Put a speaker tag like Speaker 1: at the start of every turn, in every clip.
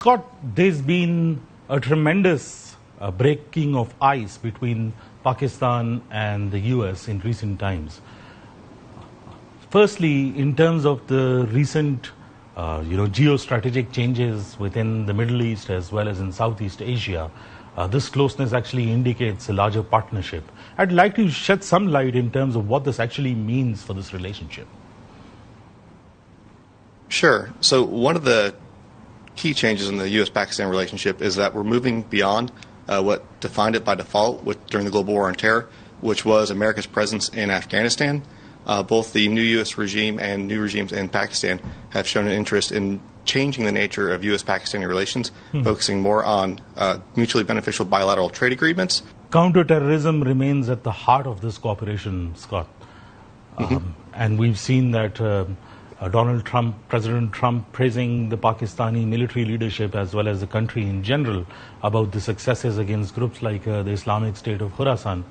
Speaker 1: Scott, there's been a tremendous breaking of ice between Pakistan and the US in recent times. Firstly, in terms of the recent geostrategic changes within the Middle East as well as in Southeast Asia, this closeness actually indicates a larger partnership. I'd like to shed some light in terms of what this actually means for this relationship.
Speaker 2: Sure. So one of the key changes in the U.S.-Pakistan relationship is that we're moving beyond what defined it by default during the global war on terror, which was America's presence in Afghanistan. Both the new U.S. regime and new regimes in Pakistan have shown an interest in changing the nature of U.S.-Pakistani relations, focusing more on mutually beneficial bilateral trade agreements.
Speaker 1: Counterterrorism remains at the heart of this cooperation, Scott. And we've seen that President Trump praising the Pakistani military leadership as well as the country in general about the successes against groups like the Islamic State of Khorasan.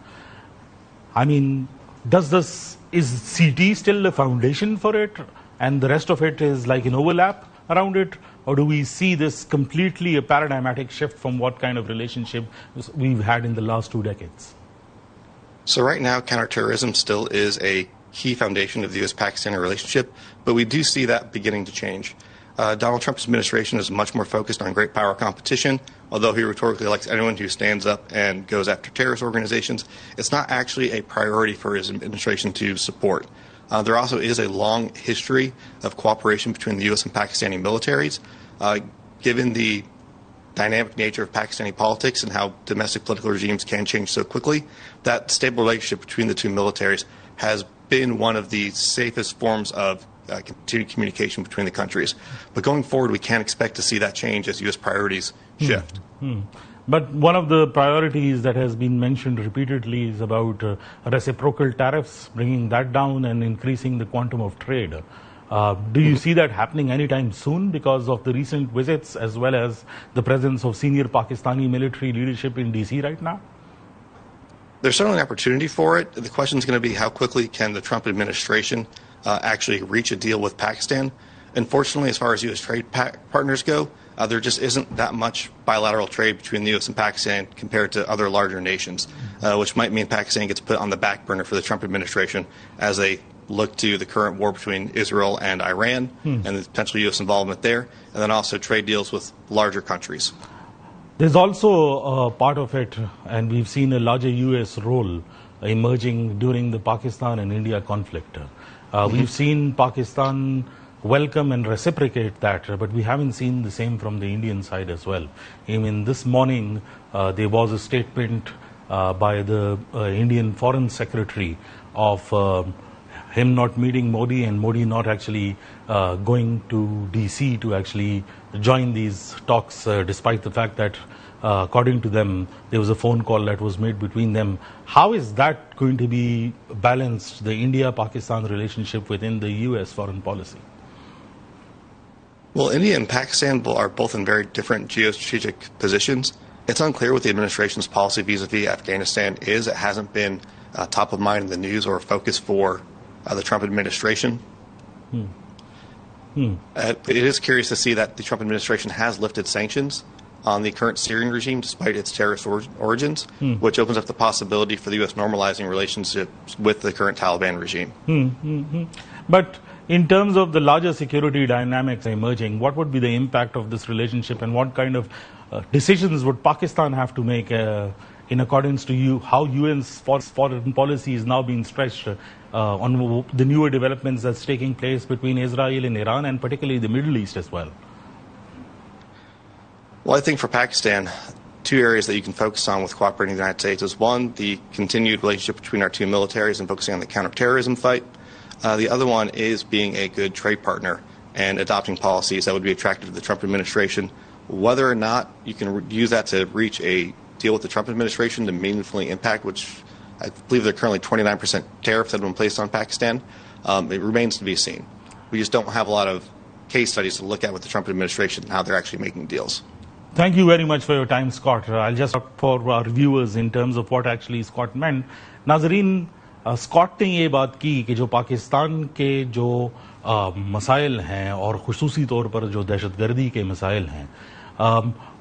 Speaker 1: I mean, is CT still the foundation for it and the rest of it is like an overlap around it? Or do we see this completely a paradigmatic shift from what kind of relationship we've had in the last 2 decades?
Speaker 2: So right now, counterterrorism still is a key foundation of the U.S.-Pakistani relationship, but we do see that beginning to change. Donald Trump's administration is much more focused on great power competition. Although he rhetorically likes anyone who stands up and goes after terrorist organizations, it's not actually a priority for his administration to support. There also is a long history of cooperation between the U.S. and Pakistani militaries. Given the dynamic nature of Pakistani politics and how domestic political regimes can change so quickly, that stable relationship between the two militaries has been one of the safest forms of continued communication between the countries. But going forward, we can't expect to see that change as U.S. priorities shift.
Speaker 1: But one of the priorities that has been mentioned repeatedly is about reciprocal tariffs, bringing that down and increasing the quantum of trade. Do you see that happening anytime soon because of the recent visits as well as the presence of senior Pakistani military leadership in D.C. right now?
Speaker 2: There's certainly an opportunity for it. The question is going to be how quickly can the Trump administration actually reach a deal with Pakistan. Unfortunately, as far as U.S. trade partners go, there just isn't that much bilateral trade between the U.S. and Pakistan compared to other larger nations, which might mean Pakistan gets put on the back burner for the Trump administration as they look to the current war between Israel and Iran and the potential U.S. involvement there, and then also trade deals with larger countries.
Speaker 1: There's also a part of it, and we've seen a larger U.S. role emerging during the Pakistan and India conflict. We've seen Pakistan welcome and reciprocate that, but we haven't seen the same from the Indian side as well. I mean, this morning there was a statement by the Indian Foreign Secretary of him not meeting Modi and Modi not actually going to DC to actually join these talks, despite the fact that according to them, there was a phone call that was made between them. How is that going to be balanced, the India-Pakistan relationship within the U.S. foreign policy?
Speaker 2: Well, India and Pakistan are both in very different geostrategic positions. It's unclear what the administration's policy vis-a-vis Afghanistan is. It hasn't been top of mind in the news or a focus for the Trump administration. It is curious to see that the Trump administration has lifted sanctions on the current Syrian regime despite its terrorist origins, which opens up the possibility for the U.S. normalizing relationships with the current Taliban regime.
Speaker 1: But in terms of the larger security dynamics emerging, what would be the impact of this relationship and what kind of decisions would Pakistan have to make in accordance to how UN's foreign policy is now being stretched on the newer developments that's taking place between Israel and Iran and particularly the Middle East as well?
Speaker 2: Well, I think for Pakistan, 2 areas that you can focus on with cooperating with the United States is one, the continued relationship between our two militaries and focusing on the counterterrorism fight. The other one is being a good trade partner and adopting policies that would be attractive to the Trump administration. Whether or not you can use that to reach a deal with the Trump administration to meaningfully impact, which I believe there are currently 29% tariffs that have been placed on Pakistan, it remains to be seen. We just don't have a lot of case studies to look at with the Trump administration and how they're actually making deals.
Speaker 1: Thank you very much for your time, Scott. I'll just talk for our viewers in terms of what actually Scott meant. Nazareen, Scott ने ये बात की कि जो पाकिस्तान के जो मसाइल हैं और खुसूसी तौर पर जो दहशतगर्दी के मसाइल हैं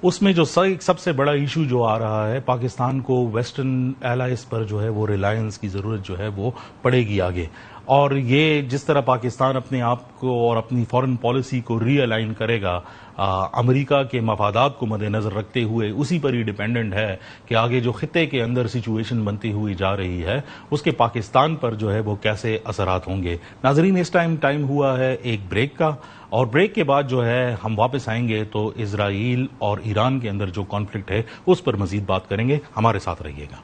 Speaker 1: उसमें जो सबसे बड़ा इशू जो आ रहा है, पाकिस्तान को वेस्टर्न एलाइज पर जो है वो रिलायंस की ज़रूरत जो है वो पड़ेगी आगे। और ये जिस तरह पाकिस्तान अपने आप को और अपनी फॉरेन पॉलिसी को रीअलाइन करेगा अमेरिका के मफादात को मद्देनज़र रखते हुए, उसी पर ही डिपेंडेंट है कि आगे जो खित्ते के अंदर सिचुएशन बनती हुई जा रही है उसके पाकिस्तान पर जो है वो कैसे असरात होंगे। नाजरीन, इस टाइम हुआ है एक ब्रेक का, और ब्रेक के बाद जो है हम वापस आएंगे तो इजराइल और ईरान के अंदर जो कॉन्फ्लिक्ट है उस पर मजीद बात करेंगे। हमारे साथ रहिएगा।